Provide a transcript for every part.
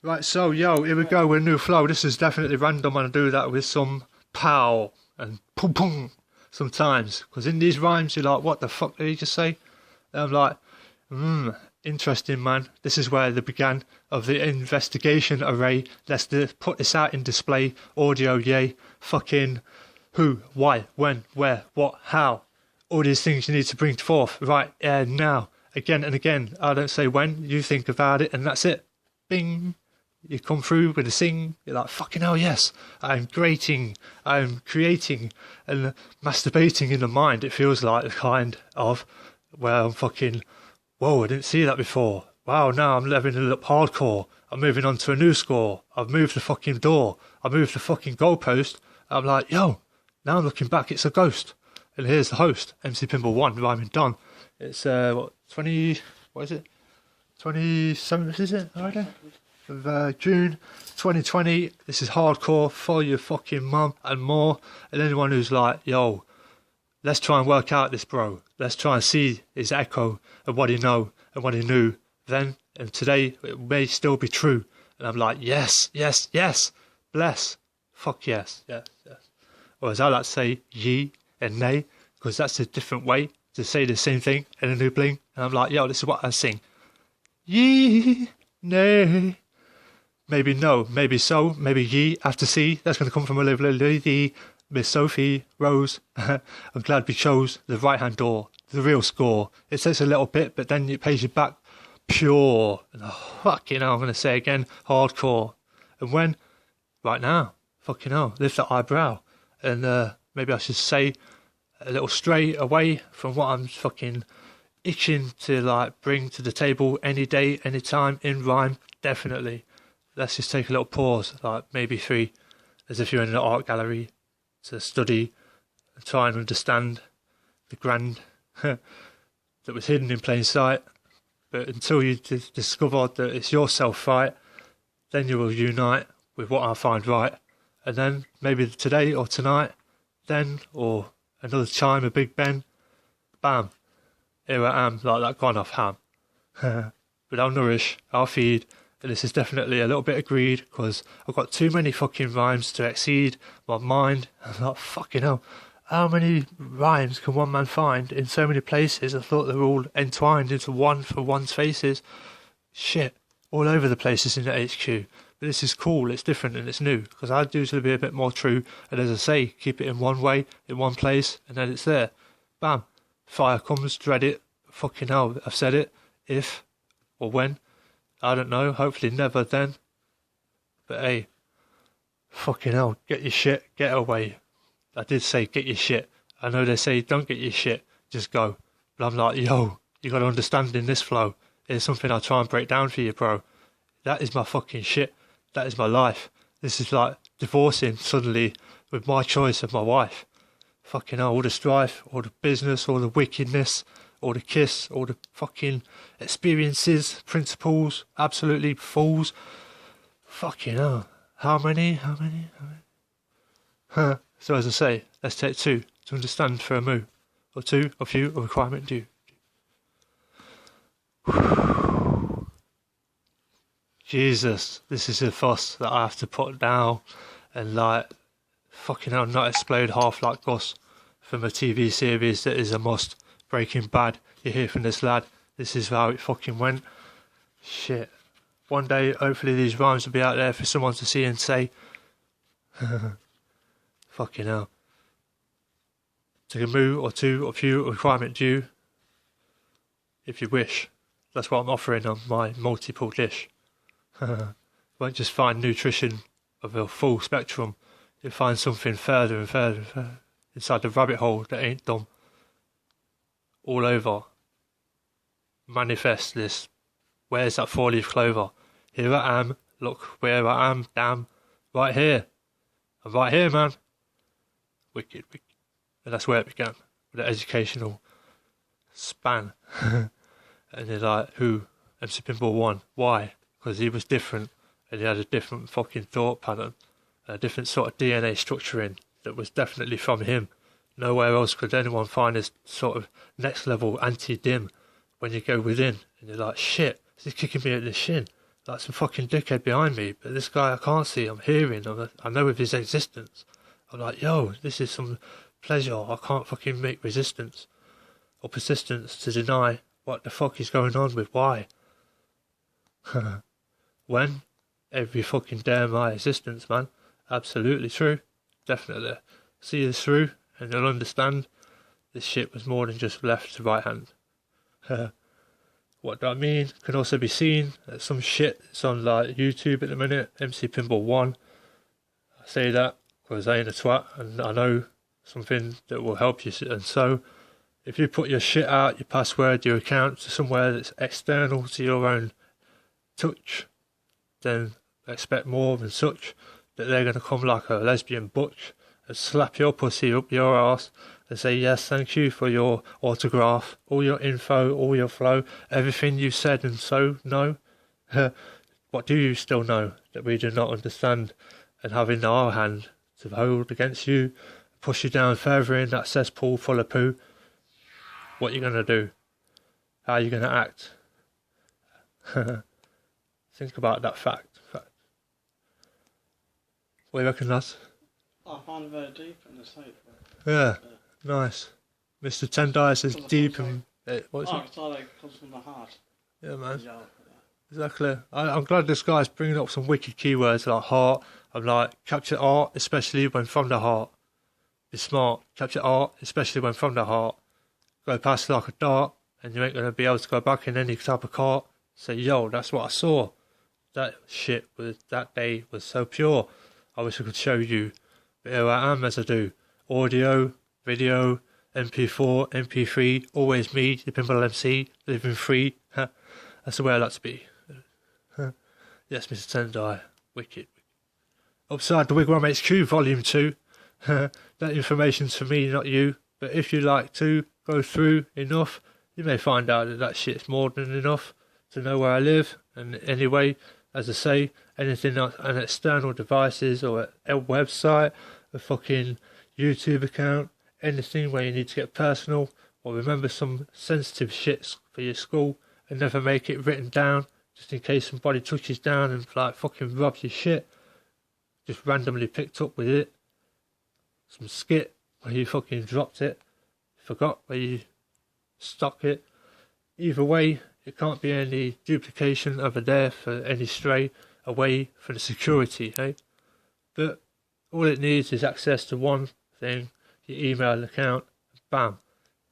Right, so yo, here we go with a new flow. This is definitely random, and I do that with some pow and pum pum sometimes. Because in these rhymes, you're like, what the fuck did he just say? And I'm like, interesting, man. This is where the began of the investigation array. Let's put this out in display. Audio, yay. Fucking who, why, when, where, what, how. All these things you need to bring forth right now. Again and again. I don't say when, you think about it, and that's it. Bing. You come through with a sing, you're like, fucking hell, yes, I'm I'm creating and masturbating in the mind. It feels like the kind of where I'm fucking, whoa, I didn't see that before. Wow, now I'm leveling it up hardcore. I'm moving on to a new score. I've moved the fucking door. I've moved the fucking goalpost. I'm like, yo, now I'm looking back, it's a ghost. And here's the host, MC Pinball 1, rhyming done. It's, 20, what is it? 27th, is it? Alright, of June 2020. This is hardcore for your fucking mum and more, and anyone who's like, yo, let's try and work out this bro, let's try and see his echo of what he know and what he knew then and today. It may still be true, and I'm like, yes, yes, yes, bless, fuck yes, yes, yes. Or as I like to say, ye and nay, because that's a different way to say the same thing in a new bling. And I'm like, yo, this is what I sing. Ye, nay. Maybe no, maybe so, maybe ye, after C. That's going to come from a little lady, Miss Sophie Rose. I'm glad we chose the right-hand door, the real score. It takes a little bit, but then it pays you back pure. Fucking hell, I'm going to say again, hardcore. And when? Right now. Fucking hell, lift that eyebrow. And maybe I should say a little stray away from what I'm fucking itching to like bring to the table any day, any time, in rhyme, definitely. Let's just take a little pause, like maybe 3, as if you're in an art gallery, to study and try and understand the grand that was hidden in plain sight. But until you discover that it's yourself, right, then you will unite with what I find right. And then maybe today or tonight, then, or another chime, a Big Ben, bam, here I am, like that gone off ham. But I'll nourish, I'll feed. And this is definitely a little bit of greed, because I've got too many fucking rhymes to exceed my mind. I'm like, fucking hell, how many rhymes can one man find in so many places? I thought they were all entwined into one for one's faces. Shit, all over the places in the HQ. But this is cool, it's different and it's new, because I'd usually be a bit more true, and as I say, keep it in one way, in one place, and then it's there. Bam, fire comes, dread it, fucking hell, I've said it, if, or when. I don't know, hopefully never then. But hey, fucking hell, get your shit, get away. I did say get your shit. I know they say don't get your shit, just go. But I'm like, yo, you gotta understand in this flow, it's something I'll try and break down for you, bro. That is my fucking shit. That is my life. This is like divorcing suddenly with my choice of my wife. Fucking hell, all the strife, all the business, all the wickedness, all the kiss, all the fucking experiences, principles, absolutely fools. Fucking hell. How many? Huh. So as I say, let's take 2 to understand for a moo. Or 2, or few, or requirement due. Jesus, this is a fuss that I have to put down and like, fucking hell, not explode half like Gus from a TV series that is a must. Breaking Bad, you hear from this lad, this is how it fucking went. Shit. One day, hopefully these rhymes will be out there for someone to see and say, fucking hell. Take a moo or 2 or few or requirement due, if you wish. That's what I'm offering on my multiple dish. Won't just find nutrition of a full spectrum, you'll find something further and further and further inside the rabbit hole that ain't dumb. All over. Manifest this. Where's that 4-leaf clover? Here I am. Look where I am. Damn. Right here. I'm right here, man. Wicked, wicked. And that's where it began. With the educational span. And they're like, who? MC Pinball 1. Why? Because he was different. And he had a different fucking thought pattern. A different sort of DNA structuring that was definitely from him. Nowhere else could anyone find this sort of next level anti-dim when you go within and you're like, shit, is he kicking me at the shin? like some fucking dickhead behind me, but this guy I can't see, I'm hearing, I know of his existence. I'm like, yo, this is some pleasure. I can't fucking make resistance or persistence to deny what the fuck is going on with why. When? Every fucking day of my existence, man. Absolutely true. Definitely. See this through and you'll understand this shit was more than just left to right hand. What do I mean? Can also be seen as some shit that's on like YouTube at the minute, MC Pinball 1. I say that because I ain't a twat and I know something that will help you. And so, if you put your shit out, your password, your account to somewhere that's external to your own touch, then expect more than such, that they're going to come like a lesbian butch and slap your pussy up your ass and say, yes, thank you for your autograph, all your info, all your flow, everything you said and so, no. What do you still know that we do not understand and have in our hand to hold against you, push you down further in that cesspool full of poo? What are you going to do? How are you going to act? Think about that fact. What do you reckon, lads? I find it very deep in the state. Yeah, nice. Mr. Tendai says deep and... what's it? It's like it comes from the heart. Yeah, man. Yeah. Exactly. I'm glad this guy's bringing up some wicked keywords like heart. I'm like, capture art, especially when from the heart. Be smart. Capture art, especially when from the heart. Go past like a dart, and you ain't going to be able to go back in any type of cart. Say, yo, that's what I saw. That shit that day was so pure. I wish I could show you. But here I am as I do. Audio, video, MP4, MP3, always me, the Pinball MC, living free. That's the way I like to be. Yes, Mr. Tendai. Wicked. Upside the Wigwam HQ, Volume 2. That information's for me, not you. But if you like to go through enough, you may find out that shit's more than enough to know where I live. And anyway, as I say, anything on external devices or a website, a fucking YouTube account, anything where you need to get personal or remember some sensitive shits for your school and never make it written down just in case somebody touches down and like fucking robs your shit. Just randomly picked up with it. Some skit where you fucking dropped it. Forgot where you stuck it. Either way, it can't be any duplication over there for any stray away from the security, eh? But all it needs is access to one thing, your email account, bam.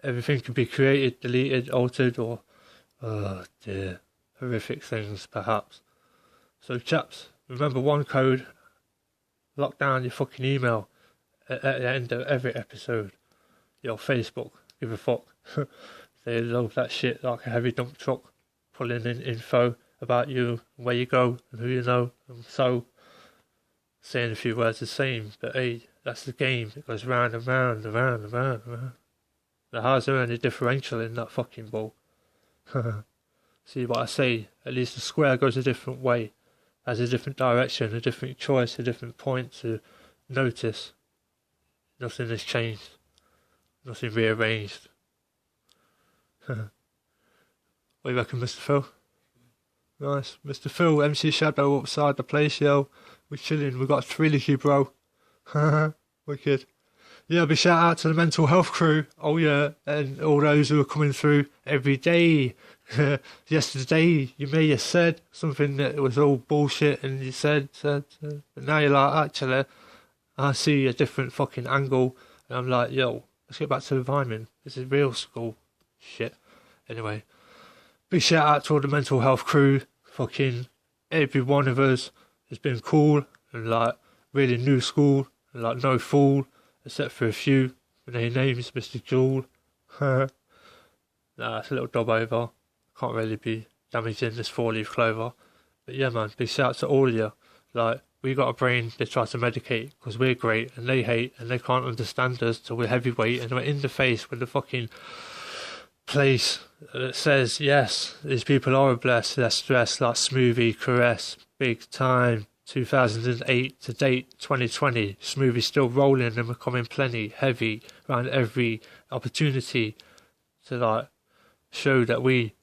Everything can be created, deleted, altered, or, oh dear, horrific things perhaps. So chaps, remember one code, lock down your fucking email at the end of every episode. Your Facebook, give a fuck. They love that shit like a heavy dump truck, pulling in info about you, where you go, and who you know, and so saying a few words the same, but hey, that's the game. It goes round and round and round and round and round. How's there any differential in that fucking ball? See what I say? At least the square goes a different way, has a different direction, a different choice, a different point to notice. Nothing has changed. Nothing rearranged. What do you reckon, Mr. Phil? Nice. Mr. Phil, MC Shadow upside the place, yo. We're chilling. We got a trilogy, bro. Wicked. Yeah, big shout out to the mental health crew. Oh, yeah. And all those who are coming through every day. Yesterday, you may have said something that was all bullshit and you said. But now you're like, actually, I see a different fucking angle. And I'm like, yo, let's get back to the rhyming. This is real school shit. Anyway, big shout out to all the mental health crew. Fucking every one of us has been cool and like really new school and like no fool except for a few. Their names, Mr. Jewel. Nah, it's a little dob over. Can't really be damaging this 4-leaf clover. But yeah, man, big shout out to all of you. Like, we got a brain they try to medicate because we're great and they hate and they can't understand us till we're heavyweight and we're in the face with the fucking place that says, yes, these people are blessed, less stress, like Smoothie, Caress, Big Time, 2008 to date, 2020, Smoothie still rolling and becoming plenty, heavy, around every opportunity to like show that we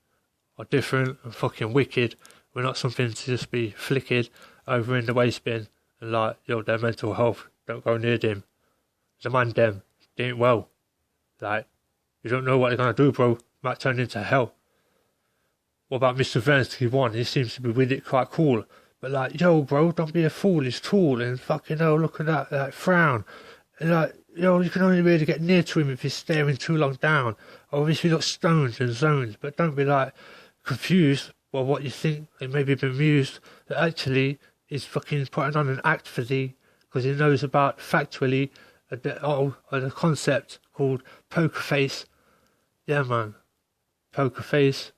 are different and fucking wicked. We're not something to just be flickered over in the waste bin and like, yo, their mental health, don't go near them. The man them, they ain't well. Like, you don't know what they're gonna do, bro. Might turn into hell. What about Mr. Vernsky 1? He seems to be with it quite cool. But like, yo, bro, don't be a fool. He's tall and fucking hell, look at that, like, frown. And like, yo, you can only really get near to him if he's staring too long down. Or if he looks stoned and zoned. But don't be like confused by what you think and maybe bemused that actually he's fucking putting on an act for thee because he knows about factually a concept called poker face. Yeah, man. Poker face.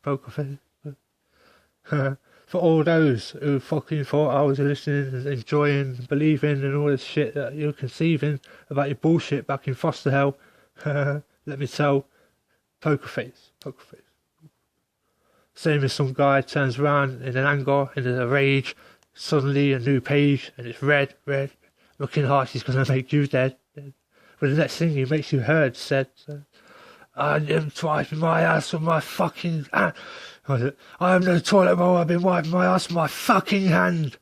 For all those who fucking thought I was listening and enjoying, believing and all this shit that you're conceiving about your bullshit back in foster hell, let me tell, poker face. Same as some guy turns around in an anger, in a rage, suddenly a new page and it's red, looking like he's going to make you dead. But the next thing he makes you heard said, I am wiping my ass with my fucking hand. I am no toilet roll, I've been wiping my ass with my fucking hand.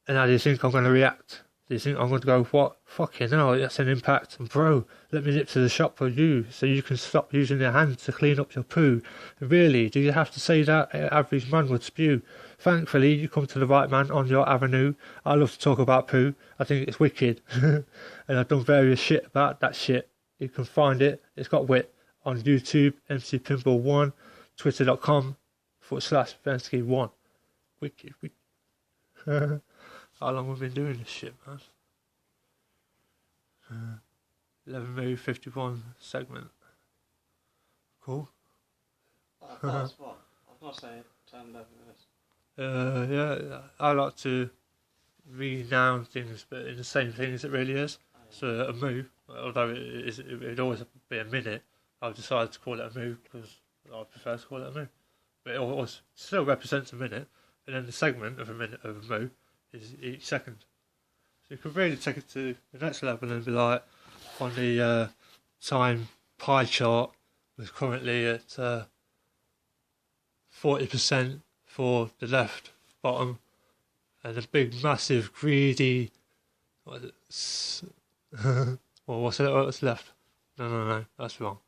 And how do you think I'm going to react? Do you think I'm going to go, what? Fucking hell, that's an impact. And bro, let me nip to the shop for you so you can stop using your hands to clean up your poo. Really, do you have to say that? An average man would spew. Thankfully, you come to the right man on your avenue. I love to talk about poo. I think it's wicked. And I've done various shit about that shit. You can find it. It's got wit on YouTube, MC Pinball 1, twitter.com/Vensky1. Wicked. How long have we been doing this shit, man? 11 maybe 51 segment. Cool. That's what? I was going to say 10, 11 minutes. Yeah, I like to renown things, but in the same thing as it really is. So a move, although it'd always be a minute, I've decided to call it a move because I prefer to call it a move. But it still represents a minute, and then the segment of a minute of a move is each second. So you could really take it to the next level and be like, on the time pie chart, we're currently at 40% for the left bottom, and a big, massive, greedy. What is it? Well, what's left? No, that's wrong.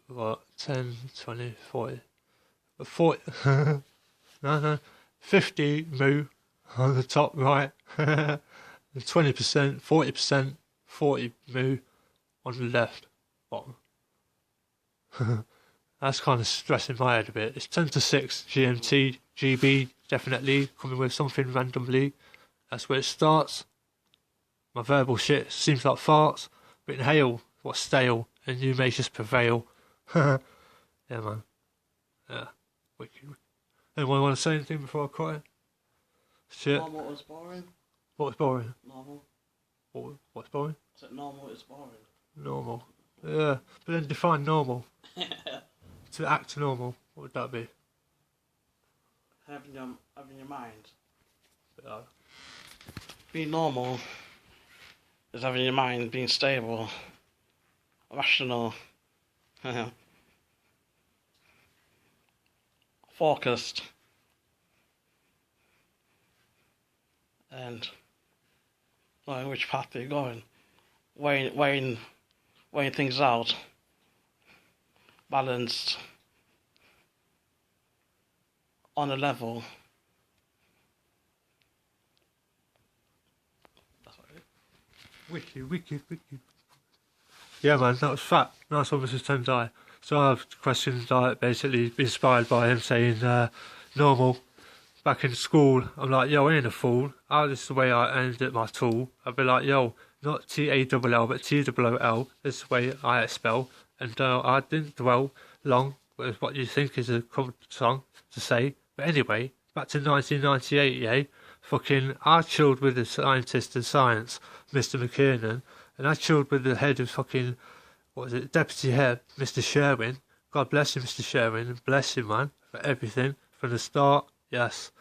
What? 10, 20, 40. 40. No. 50 moo on the top right. 20%, 40%, 40 moo on the left bottom. That's kind of stressing my head a bit. It's 10 to 6 GMT, GB, definitely coming with something randomly. That's where it starts. My verbal shit seems like farts, but inhale what's stale, and you may just prevail. Yeah, man. Yeah. Wicked. Anyone want to say anything before I cry? Shit. Normal is boring. What was boring? Normal. What's boring? I said normal is boring. Normal. Yeah, but then define normal. To act normal, what would that be? Having your mind. Yeah. Being normal is having your mind being stable, rational, focused, and knowing which path you're going, weighing things out, balanced, on a level. Wicked. Yeah, man, that was fat. Nice one, Mrs. Tendai. So I have questions like basically inspired by him saying normal. Back in school, I'm like, yo, I ain't a fool. This is the way I aimed at my tool. I'd be like, yo, not T-A-L-L, but T-O-O-L. This is the way I spell. And I didn't dwell long with what you think is a common song to say. But anyway, back to 1998, yeah? Fucking, I chilled with the scientist in science, Mr. McKiernan, and I chilled with the head of fucking, deputy head, Mr. Sherwin. God bless you, Mr. Sherwin, and bless you, man, for everything, from the start, yes.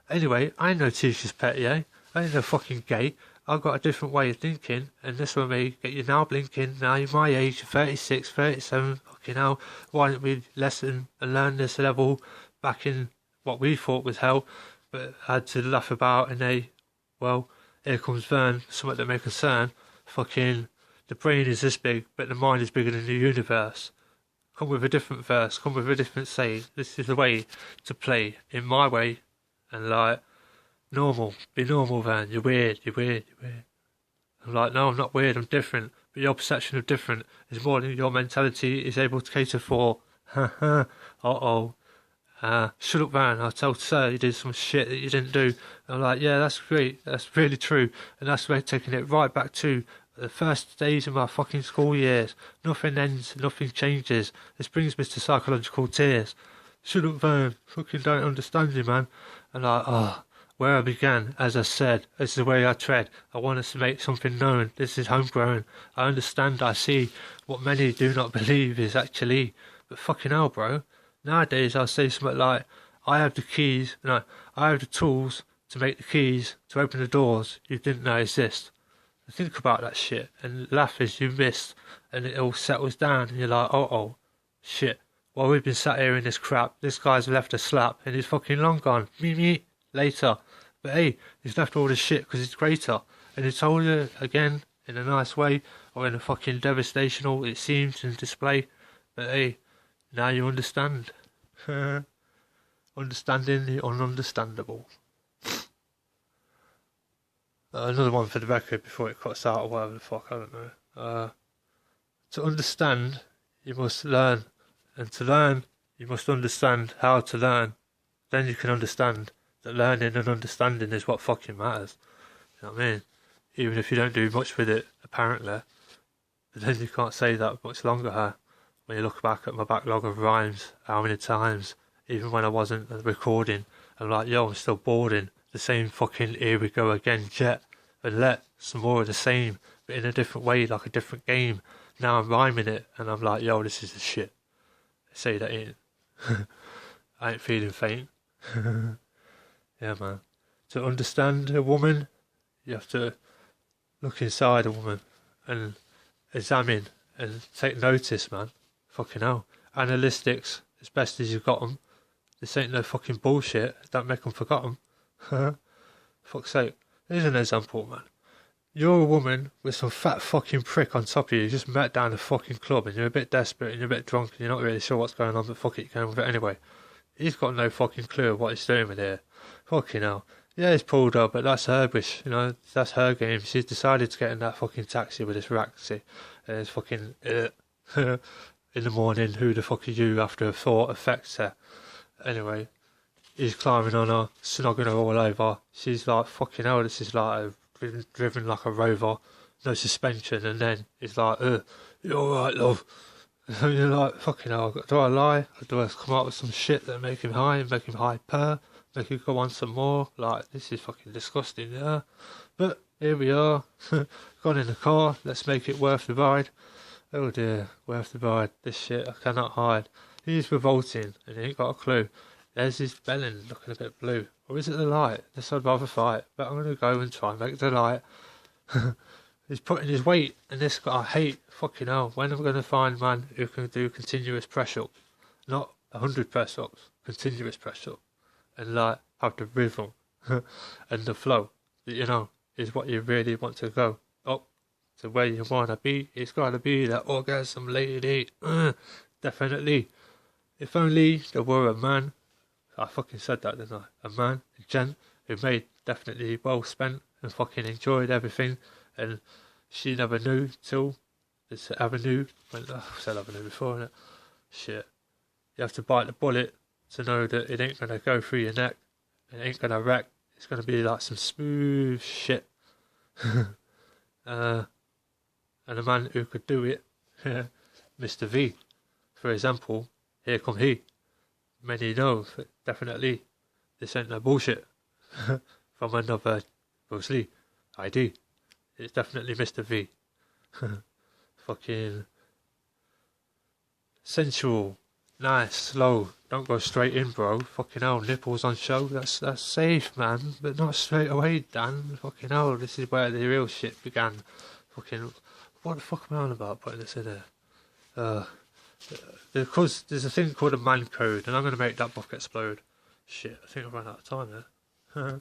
Anyway, I ain't no teacher's pet, yeah? I ain't no fucking gay. I've got a different way of thinking, and this will me get you now blinking. Now you're my age, 36, 37, fucking hell. Why don't we lesson and learn this level back in what we thought was hell, but had to laugh about, and well, here comes Vern, something that may concern. Fucking, the brain is this big, but the mind is bigger than the universe. Come with a different verse, come with a different saying. This is the way to play, in my way, and like, normal, be normal, Vern. You're weird, you're weird, you're weird. I'm like, no, I'm not weird, I'm different. But your perception of different is more than your mentality is able to cater for. Uh-oh. Shut up, Van. I'll tell Sir you did some shit that you didn't do. And I'm like, yeah, that's great. That's really true. And that's where taking it right back to the first days of my fucking school years. Nothing ends, nothing changes. This brings me to psychological tears. Shut up, Van. Fucking don't understand you, man. And where I began, as I said, this is the way I tread. I want us to make something known. This is homegrown. I understand, I see what many do not believe is actually. But fucking hell, bro. Nowadays, I'll say something like, I have the keys, no, I have the tools to make the keys to open the doors you didn't know exist. And think about that shit and laugh as you missed, and it all settles down, and you're like, oh, shit. While we've been sat here in this crap, this guy's left a slap, and he's fucking long gone. Me, later. But hey, he's left all this shit because he's greater. And he told you again in a nice way, or in a fucking devastational, it seems, in display. But hey, now you understand. Understanding the ununderstandable. Another one for the record before it cuts out or whatever the fuck, I don't know. To understand, you must learn. And to learn, you must understand how to learn. Then you can understand that learning and understanding is what fucking matters. You know what I mean? Even if you don't do much with it, apparently. But then you can't say that much longer, huh? When you look back at my backlog of rhymes, how many times, even when I wasn't recording, I'm like, yo, I'm still boarding the same fucking Here We Go Again jet, and let some more of the same, but in a different way, like a different game. Now I'm rhyming it, and I'm like, yo, this is the shit. I say that ain't. I ain't feeling faint. Yeah, man. To understand a woman, you have to look inside a woman and examine and take notice, man. Fucking hell. Analytics, as best as you've got them. This ain't no fucking bullshit. Don't make them forget them. Fuck's sake. Here's an example, man. You're a woman with some fat fucking prick on top of you. You just met down a fucking club and you're a bit desperate and you're a bit drunk and you're not really sure what's going on, but fuck it, you're going with it anyway. He's got no fucking clue of what he's doing with here. Fucking hell. Yeah, he's pulled up, but that's her wish, you know, that's her game. She's decided to get in that fucking taxi with this raxy. And it's fucking, in the morning, who the fuck are you after a thought affects her? Anyway, he's climbing on her, snogging her all over. She's like, fucking hell, this is like driven like a rover, no suspension. And then he's like, you're alright, love. And you're like, fucking hell, do I lie? Or do I come up with some shit that make him high and make him hyper? Make him go on some more? Like, this is fucking disgusting, yeah? But here we are, gone in the car, let's make it worth the ride. Oh dear, worth the ride, this shit I cannot hide. He's revolting, and he ain't got a clue. There's his bellend looking a bit blue. Or is it the light? This I'd rather fight, but I'm going to go and try and make the light. He's putting his weight, and this guy I hate, fucking hell. When am I going to find a man who can do continuous press-ups? Not 100 press-ups, continuous press-ups. And like, have the rhythm and the flow that, you know, is what you really want to go up to where you want to be. It's got to be that orgasm lady. Definitely. If only there were a man, I fucking said that, didn't I? A man, a gent, who made definitely well spent and fucking enjoyed everything, and she never knew till this avenue went, I said avenue before, innit? Shit. You have to bite the bullet to know that it ain't gonna go through your neck, it ain't gonna wreck, it's gonna be like some smooth shit. And a man who could do it, Mr. V, for example, here come he. Many know, definitely, this ain't no bullshit. From another Bruce Lee ID. It's definitely Mr. V. Fucking sensual, nice, slow. Don't go straight in, bro. Fucking hell, nipples on show. That's safe, man. But not straight away, Dan. Fucking hell, this is where the real shit began. Fucking, what the fuck am I on about putting this in there? Because there's a thing called a man code, and I'm going to make that book explode. Shit, I think I've run out of time there.